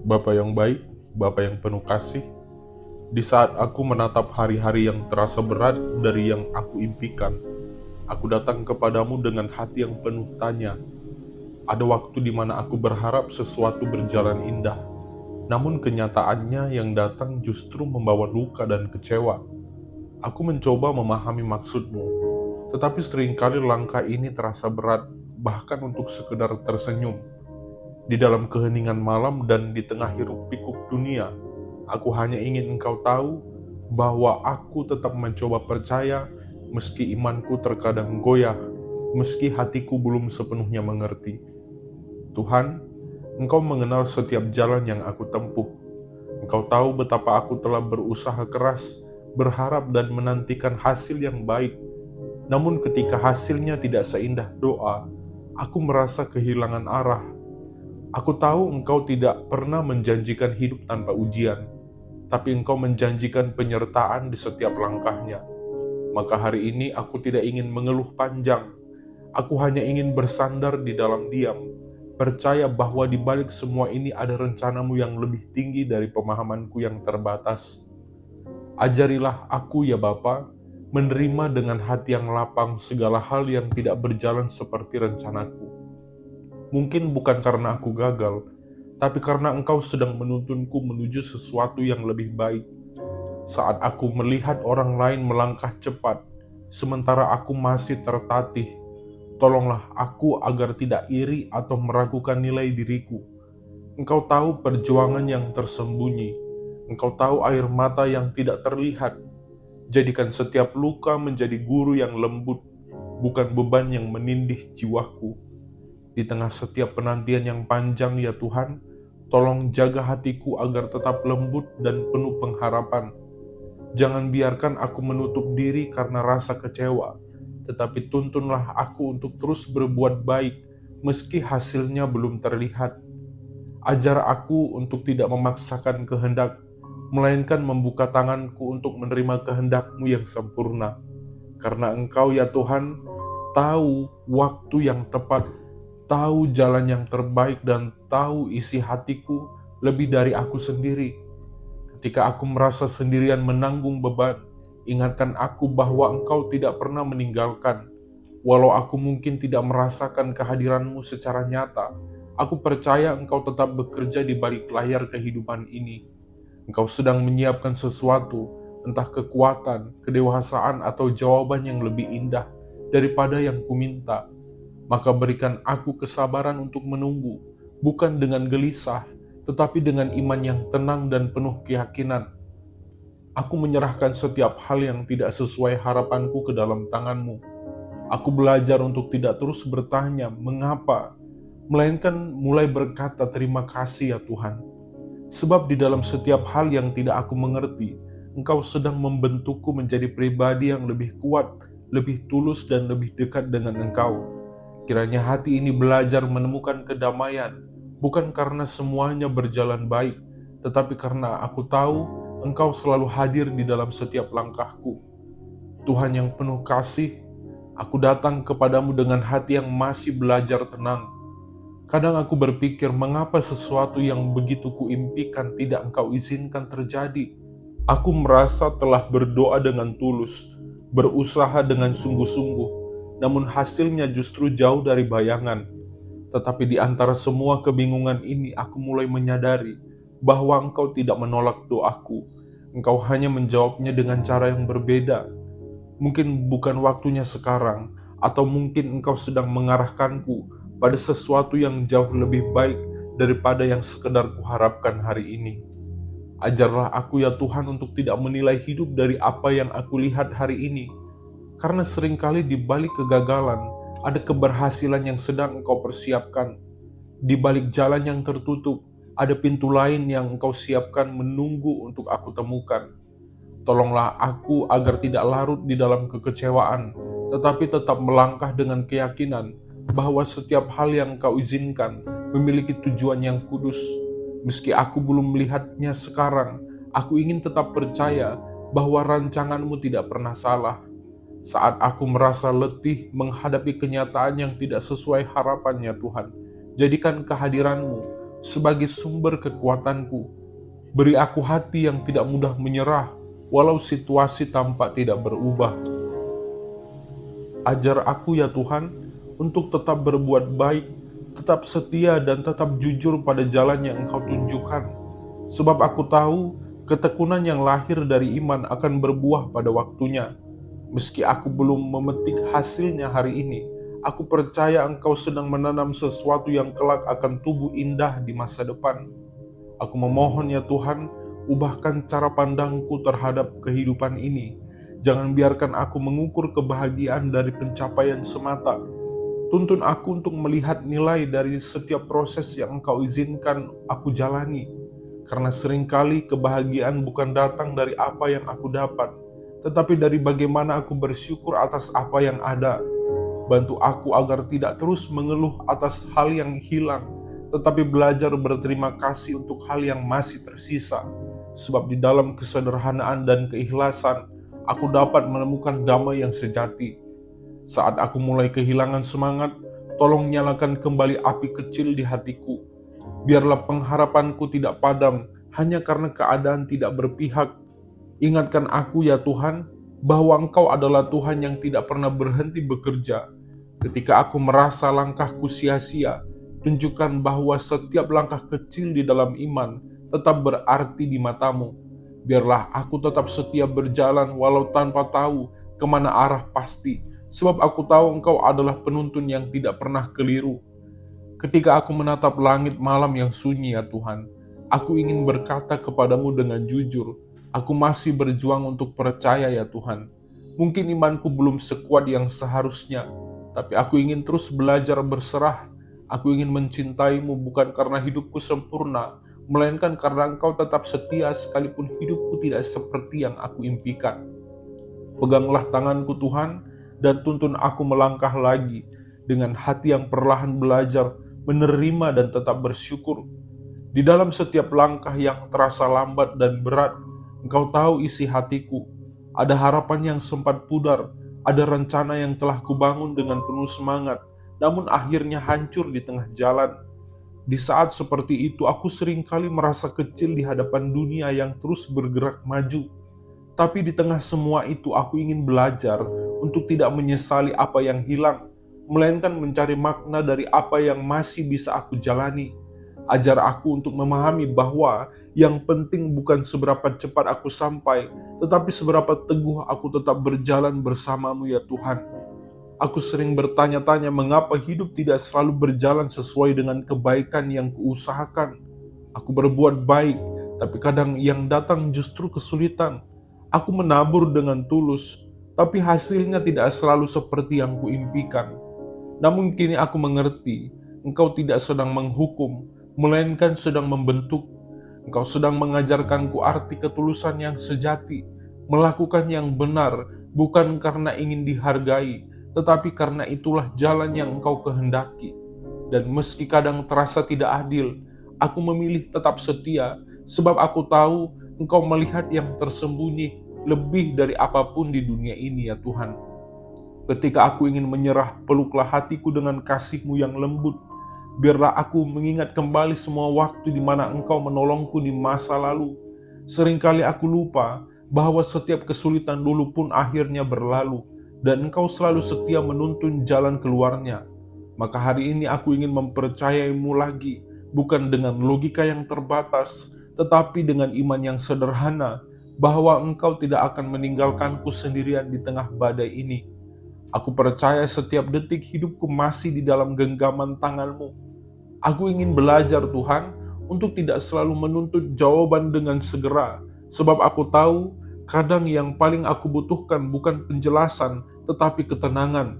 Bapa yang baik, Bapa yang penuh kasih, di saat aku menatap hari-hari yang terasa berat dari yang aku impikan, aku datang kepadamu dengan hati yang penuh tanya. Ada waktu di mana aku berharap sesuatu berjalan indah, namun kenyataannya yang datang justru membawa luka dan kecewa. Aku mencoba memahami maksudmu, tetapi seringkali langkah ini terasa berat, bahkan untuk sekedar tersenyum. Di dalam keheningan malam dan di tengah hiruk-pikuk dunia, aku hanya ingin engkau tahu bahwa aku tetap mencoba percaya meski imanku terkadang goyah, meski hatiku belum sepenuhnya mengerti. Tuhan, Engkau mengenal setiap jalan yang aku tempuh. Engkau tahu betapa aku telah berusaha keras, berharap dan menantikan hasil yang baik. Namun ketika hasilnya tidak seindah doa, aku merasa kehilangan arah. Aku tahu Engkau tidak pernah menjanjikan hidup tanpa ujian, tapi Engkau menjanjikan penyertaan di setiap langkahnya. Maka hari ini aku tidak ingin mengeluh panjang. Aku hanya ingin bersandar di dalam diam, percaya bahwa di balik semua ini ada rencanamu yang lebih tinggi dari pemahamanku yang terbatas. Ajarilah aku ya Bapa, menerima dengan hati yang lapang segala hal yang tidak berjalan seperti rencanaku. Mungkin bukan karena aku gagal, tapi karena Engkau sedang menuntunku menuju sesuatu yang lebih baik. Saat aku melihat orang lain melangkah cepat, sementara aku masih tertatih, tolonglah aku agar tidak iri atau meragukan nilai diriku. Engkau tahu perjuangan yang tersembunyi, Engkau tahu air mata yang tidak terlihat. Jadikan setiap luka menjadi guru yang lembut, bukan beban yang menindih jiwaku. Di tengah setiap penantian yang panjang ya Tuhan, tolong jaga hatiku agar tetap lembut dan penuh pengharapan. Jangan biarkan aku menutup diri karena rasa kecewa, tetapi tuntunlah aku untuk terus berbuat baik meski hasilnya belum terlihat. Ajar aku untuk tidak memaksakan kehendak, melainkan membuka tanganku untuk menerima kehendak-Mu yang sempurna. Karena Engkau ya Tuhan, tahu waktu yang tepat, tahu jalan yang terbaik, dan tahu isi hatiku lebih dari aku sendiri. Ketika aku merasa sendirian menanggung beban, ingatkan aku bahwa Engkau tidak pernah meninggalkan. Walau aku mungkin tidak merasakan kehadiran-Mu secara nyata, aku percaya Engkau tetap bekerja di balik layar kehidupan ini. Engkau sedang menyiapkan sesuatu, entah kekuatan, kedewasaan, atau jawaban yang lebih indah daripada yang kuminta. Maka berikan aku kesabaran untuk menunggu, bukan dengan gelisah, tetapi dengan iman yang tenang dan penuh keyakinan. Aku menyerahkan setiap hal yang tidak sesuai harapanku ke dalam tangan-Mu. Aku belajar untuk tidak terus bertanya mengapa, melainkan mulai berkata terima kasih ya Tuhan. Sebab di dalam setiap hal yang tidak aku mengerti, Engkau sedang membentukku menjadi pribadi yang lebih kuat, lebih tulus, dan lebih dekat dengan Engkau. Kiranya hati ini belajar menemukan kedamaian, bukan karena semuanya berjalan baik, tetapi karena aku tahu Engkau selalu hadir di dalam setiap langkahku. Tuhan yang penuh kasih, aku datang kepadamu dengan hati yang masih belajar tenang. Kadang aku berpikir mengapa sesuatu yang begitu kuimpikan tidak Engkau izinkan terjadi. Aku merasa telah berdoa dengan tulus, berusaha dengan sungguh-sungguh, namun hasilnya justru jauh dari bayangan. Tetapi di antara semua kebingungan ini aku mulai menyadari bahwa Engkau tidak menolak doaku. Engkau hanya menjawabnya dengan cara yang berbeda. Mungkin bukan waktunya sekarang, atau mungkin Engkau sedang mengarahkanku pada sesuatu yang jauh lebih baik daripada yang sekedar kuharapkan hari ini. Ajarlah aku ya Tuhan untuk tidak menilai hidup dari apa yang aku lihat hari ini, karena seringkali di balik kegagalan ada keberhasilan yang sedang Engkau persiapkan. Di balik jalan yang tertutup ada pintu lain yang Engkau siapkan menunggu untuk aku temukan. Tolonglah aku agar tidak larut di dalam kekecewaan, tetapi tetap melangkah dengan keyakinan bahwa setiap hal yang Engkau izinkan memiliki tujuan yang kudus. Meski aku belum melihatnya sekarang, aku ingin tetap percaya bahwa rancangan-Mu tidak pernah salah. Saat aku merasa letih menghadapi kenyataan yang tidak sesuai harapannya Tuhan, jadikan kehadiran-Mu sebagai sumber kekuatanku. Beri aku hati yang tidak mudah menyerah, walau situasi tampak tidak berubah. Ajar aku ya Tuhan, untuk tetap berbuat baik, tetap setia dan tetap jujur pada jalan yang Engkau tunjukkan. Sebab aku tahu, ketekunan yang lahir dari iman akan berbuah pada waktunya. Meski aku belum memetik hasilnya hari ini, aku percaya Engkau sedang menanam sesuatu yang kelak akan tumbuh indah di masa depan. Aku memohon ya Tuhan, ubahkan cara pandangku terhadap kehidupan ini. Jangan biarkan aku mengukur kebahagiaan dari pencapaian semata. Tuntun aku untuk melihat nilai dari setiap proses yang Engkau izinkan aku jalani. Karena seringkali kebahagiaan bukan datang dari apa yang aku dapat, tetapi dari bagaimana aku bersyukur atas apa yang ada. Bantu aku agar tidak terus mengeluh atas hal yang hilang, tetapi belajar berterima kasih untuk hal yang masih tersisa. Sebab di dalam kesederhanaan dan keikhlasan, aku dapat menemukan damai yang sejati. Saat aku mulai kehilangan semangat, tolong nyalakan kembali api kecil di hatiku. Biarlah pengharapanku tidak padam hanya karena keadaan tidak berpihak. Ingatkan aku ya Tuhan, bahwa Engkau adalah Tuhan yang tidak pernah berhenti bekerja. Ketika aku merasa langkahku sia-sia, tunjukkan bahwa setiap langkah kecil di dalam iman tetap berarti di matamu. Biarlah aku tetap setia berjalan walau tanpa tahu kemana arah pasti, sebab aku tahu Engkau adalah penuntun yang tidak pernah keliru. Ketika aku menatap langit malam yang sunyi ya Tuhan, aku ingin berkata kepadamu dengan jujur, aku masih berjuang untuk percaya ya Tuhan. Mungkin imanku belum sekuat yang seharusnya, tapi aku ingin terus belajar berserah. Aku ingin mencintaimu bukan karena hidupku sempurna, melainkan karena Engkau tetap setia sekalipun hidupku tidak seperti yang aku impikan. Peganglah tanganku Tuhan, dan tuntun aku melangkah lagi dengan hati yang perlahan belajar menerima dan tetap bersyukur. Di dalam setiap langkah yang terasa lambat dan berat, Engkau tahu isi hatiku. Ada harapan yang sempat pudar, ada rencana yang telah kubangun dengan penuh semangat, namun akhirnya hancur di tengah jalan. Di saat seperti itu, aku seringkali merasa kecil di hadapan dunia yang terus bergerak maju. Tapi di tengah semua itu, aku ingin belajar untuk tidak menyesali apa yang hilang, melainkan mencari makna dari apa yang masih bisa aku jalani. Ajar aku untuk memahami bahwa yang penting bukan seberapa cepat aku sampai, tetapi seberapa teguh aku tetap berjalan bersamamu ya Tuhan. Aku sering bertanya-tanya mengapa hidup tidak selalu berjalan sesuai dengan kebaikan yang kuusahakan. Aku berbuat baik, tapi kadang yang datang justru kesulitan. Aku menabur dengan tulus, tapi hasilnya tidak selalu seperti yang kuimpikan. Namun kini aku mengerti, Engkau tidak sedang menghukum, melainkan sedang membentuk. Engkau sedang mengajarkanku arti ketulusan yang sejati, melakukan yang benar, bukan karena ingin dihargai, tetapi karena itulah jalan yang Engkau kehendaki. Dan meski kadang terasa tidak adil, aku memilih tetap setia, sebab aku tahu Engkau melihat yang tersembunyi lebih dari apapun di dunia ini ya Tuhan. Ketika aku ingin menyerah, peluklah hatiku dengan kasih-Mu yang lembut. Biarlah aku mengingat kembali semua waktu di mana Engkau menolongku di masa lalu. Seringkali aku lupa bahwa setiap kesulitan dulu pun akhirnya berlalu, dan Engkau selalu setia menuntun jalan keluarnya. Maka hari ini aku ingin mempercayai-Mu lagi, bukan dengan logika yang terbatas, tetapi dengan iman yang sederhana, bahwa Engkau tidak akan meninggalkanku sendirian di tengah badai ini. Aku percaya setiap detik hidupku masih di dalam genggaman tangan-Mu. Aku ingin belajar Tuhan, untuk tidak selalu menuntut jawaban dengan segera, sebab aku tahu kadang yang paling aku butuhkan bukan penjelasan, tetapi ketenangan.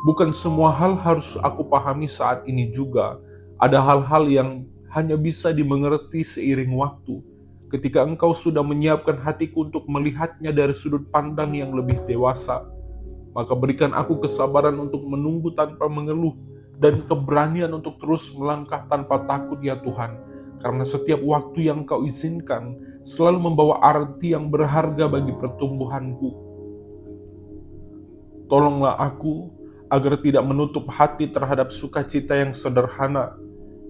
Bukan semua hal harus aku pahami saat ini juga. Ada hal-hal yang hanya bisa dimengerti seiring waktu. Ketika Engkau sudah menyiapkan hatiku untuk melihatnya dari sudut pandang yang lebih dewasa, maka berikan aku kesabaran untuk menunggu tanpa mengeluh, dan keberanian untuk terus melangkah tanpa takut ya Tuhan, karena setiap waktu yang Kau izinkan selalu membawa arti yang berharga bagi pertumbuhanku. Tolonglah aku agar tidak menutup hati terhadap sukacita yang sederhana,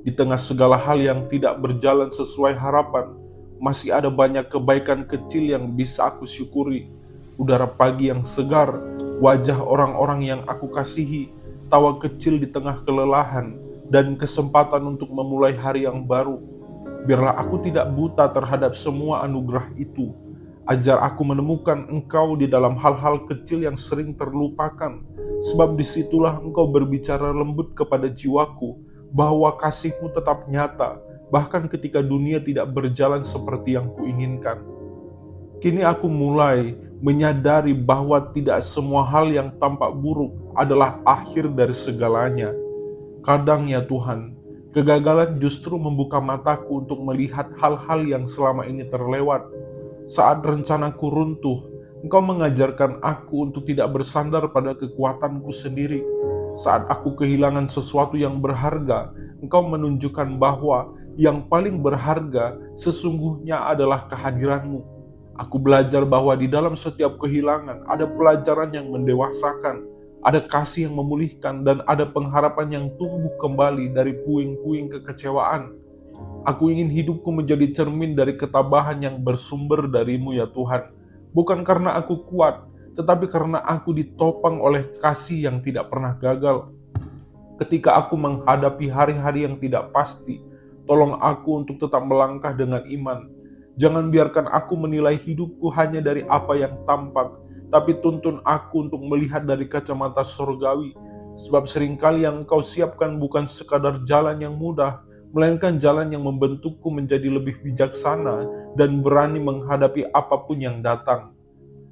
Di tengah segala hal yang tidak berjalan sesuai harapan, masih ada banyak kebaikan kecil yang bisa aku syukuri. Udara pagi yang segar, wajah orang-orang yang aku kasihi, tawa kecil di tengah kelelahan, dan kesempatan untuk memulai hari yang baru. Biarlah aku tidak buta terhadap semua anugerah itu. Ajar aku menemukan Engkau di dalam hal-hal kecil yang sering terlupakan, sebab disitulah Engkau berbicara lembut kepada jiwaku, bahwa kasih-Mu tetap nyata, bahkan ketika dunia tidak berjalan seperti yang kuinginkan. Kini aku mulai menyadari bahwa tidak semua hal yang tampak buruk adalah akhir dari segalanya. Kadang ya Tuhan, kegagalan justru membuka mataku untuk melihat hal-hal yang selama ini terlewat. Saat rencanaku runtuh, Engkau mengajarkan aku untuk tidak bersandar pada kekuatanku sendiri. Saat aku kehilangan sesuatu yang berharga, Engkau menunjukkan bahwa yang paling berharga sesungguhnya adalah kehadiran-Mu. Aku belajar bahwa di dalam setiap kehilangan ada pelajaran yang mendewasakan, ada kasih yang memulihkan, dan ada pengharapan yang tumbuh kembali dari puing-puing kekecewaan. Aku ingin hidupku menjadi cermin dari ketabahan yang bersumber dari-Mu ya Tuhan. Bukan karena aku kuat, tetapi karena aku ditopang oleh kasih yang tidak pernah gagal. Ketika aku menghadapi hari-hari yang tidak pasti, tolong aku untuk tetap melangkah dengan iman. Jangan biarkan aku menilai hidupku hanya dari apa yang tampak, tapi tuntun aku untuk melihat dari kacamata surgawi. Sebab seringkali yang Engkau siapkan bukan sekadar jalan yang mudah, melainkan jalan yang membentukku menjadi lebih bijaksana dan berani menghadapi apapun yang datang.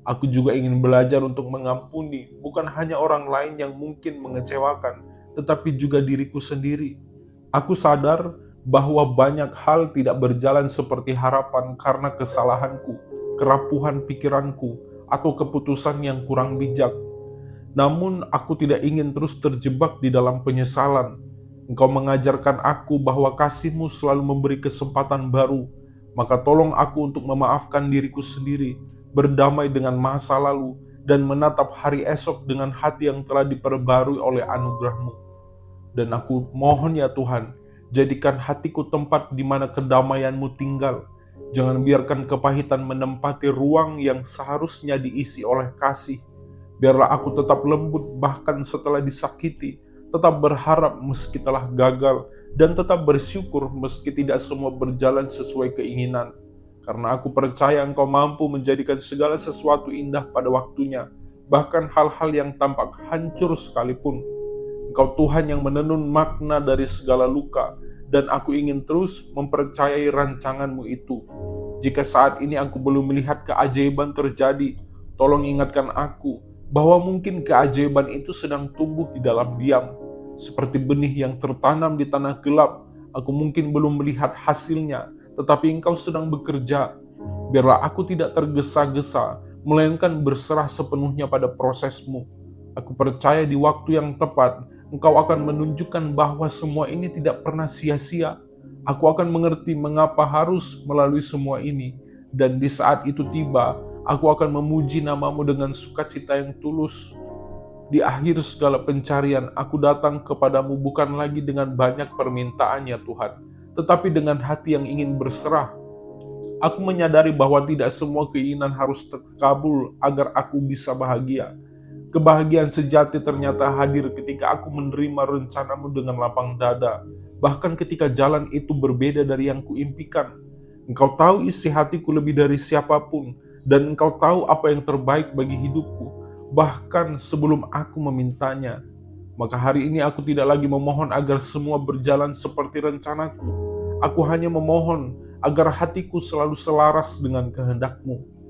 Aku juga ingin belajar untuk mengampuni, bukan hanya orang lain yang mungkin mengecewakan, tetapi juga diriku sendiri. Aku sadar bahwa banyak hal tidak berjalan seperti harapan karena kesalahanku, kerapuhan pikiranku, atau keputusan yang kurang bijak. Namun aku tidak ingin terus terjebak di dalam penyesalan. Engkau mengajarkan aku bahwa kasih-Mu selalu memberi kesempatan baru, maka tolong aku untuk memaafkan diriku sendiri, berdamai dengan masa lalu, dan menatap hari esok dengan hati yang telah diperbarui oleh anugerah-Mu. Dan aku mohon ya Tuhan, jadikan hatiku tempat di mana kedamaian-Mu tinggal. Jangan biarkan kepahitan menempati ruang yang seharusnya diisi oleh kasih. Biarlah aku tetap lembut bahkan setelah disakiti, tetap berharap meski telah gagal, dan tetap bersyukur meski tidak semua berjalan sesuai keinginan. Karena aku percaya Engkau mampu menjadikan segala sesuatu indah pada waktunya, bahkan hal-hal yang tampak hancur sekalipun. Engkau Tuhan yang menenun makna dari segala luka, dan aku ingin terus mempercayai rancangan-Mu itu. Jika saat ini aku belum melihat keajaiban terjadi, tolong ingatkan aku bahwa mungkin keajaiban itu sedang tumbuh di dalam diam. Seperti benih yang tertanam di tanah gelap, aku mungkin belum melihat hasilnya, tetapi Engkau sedang bekerja. Biarlah aku tidak tergesa-gesa, melainkan berserah sepenuhnya pada proses-Mu. Aku percaya di waktu yang tepat, Engkau akan menunjukkan bahwa semua ini tidak pernah sia-sia. Aku akan mengerti mengapa harus melalui semua ini, dan di saat itu tiba, aku akan memuji nama-Mu dengan sukacita yang tulus. Di akhir segala pencarian, aku datang kepadamu bukan lagi dengan banyak permintaan ya Tuhan, tetapi dengan hati yang ingin berserah. Aku menyadari bahwa tidak semua keinginan harus terkabul agar aku bisa bahagia. Kebahagiaan sejati ternyata hadir ketika aku menerima rencana-Mu dengan lapang dada, bahkan ketika jalan itu berbeda dari yang kuimpikan. Engkau tahu isi hatiku lebih dari siapapun, dan Engkau tahu apa yang terbaik bagi hidupku, bahkan sebelum aku memintanya. Maka hari ini aku tidak lagi memohon agar semua berjalan seperti rencanaku. Aku hanya memohon agar hatiku selalu selaras dengan kehendak-Mu.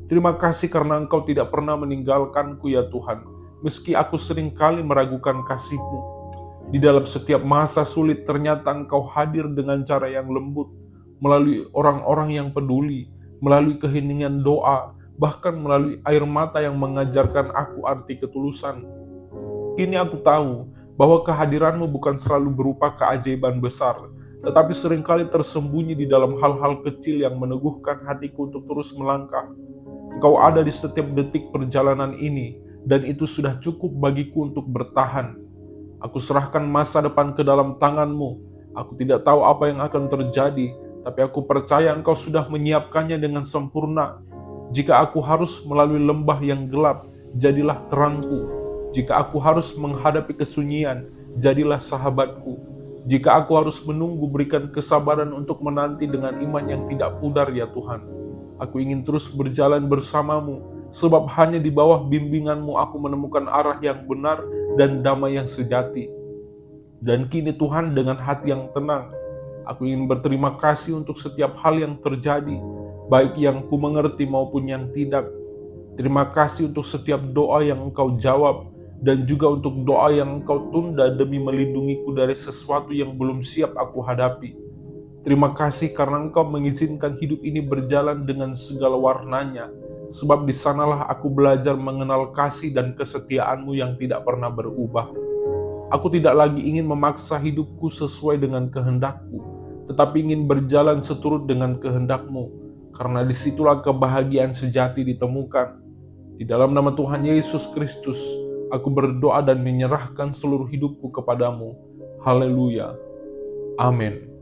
Terima kasih karena Engkau tidak pernah meninggalkanku ya Tuhan, meski aku seringkali meragukan kasih-Mu. Di dalam setiap masa sulit ternyata Engkau hadir dengan cara yang lembut, melalui orang-orang yang peduli, melalui keheningan doa, bahkan melalui air mata yang mengajarkan aku arti ketulusan. Kini aku tahu bahwa kehadiran-Mu bukan selalu berupa keajaiban besar, tetapi seringkali tersembunyi di dalam hal-hal kecil yang meneguhkan hatiku untuk terus melangkah. Engkau ada di setiap detik perjalanan ini, dan itu sudah cukup bagiku untuk bertahan. Aku serahkan masa depan ke dalam tangan-Mu, Aku tidak tahu apa yang akan terjadi, tapi aku percaya Engkau sudah menyiapkannya dengan sempurna. Jika aku harus melalui lembah yang gelap, jadilah terangku. Jika aku harus menghadapi kesunyian, jadilah sahabatku. Jika aku harus menunggu, berikan kesabaran untuk menanti dengan iman yang tidak pudar ya Tuhan. Aku ingin terus berjalan bersamamu, sebab hanya di bawah bimbinganmu aku menemukan arah yang benar dan damai yang sejati. Dan kini Tuhan, dengan hati yang tenang, aku ingin berterima kasih untuk setiap hal yang terjadi, baik yang ku mengerti maupun yang tidak. Terima kasih untuk setiap doa yang Engkau jawab, dan juga untuk doa yang Engkau tunda demi melindungiku dari sesuatu yang belum siap aku hadapi. Terima kasih karena Engkau mengizinkan hidup ini berjalan dengan segala warnanya, sebab di sanalah aku belajar mengenal kasih dan kesetiaan-Mu yang tidak pernah berubah. Aku tidak lagi ingin memaksa hidupku sesuai dengan kehendak-Ku, tetapi ingin berjalan seturut dengan kehendak-Mu, karena disitulah kebahagiaan sejati ditemukan. Di dalam nama Tuhan Yesus Kristus, aku berdoa dan menyerahkan seluruh hidupku kepadamu. Haleluya. Amin.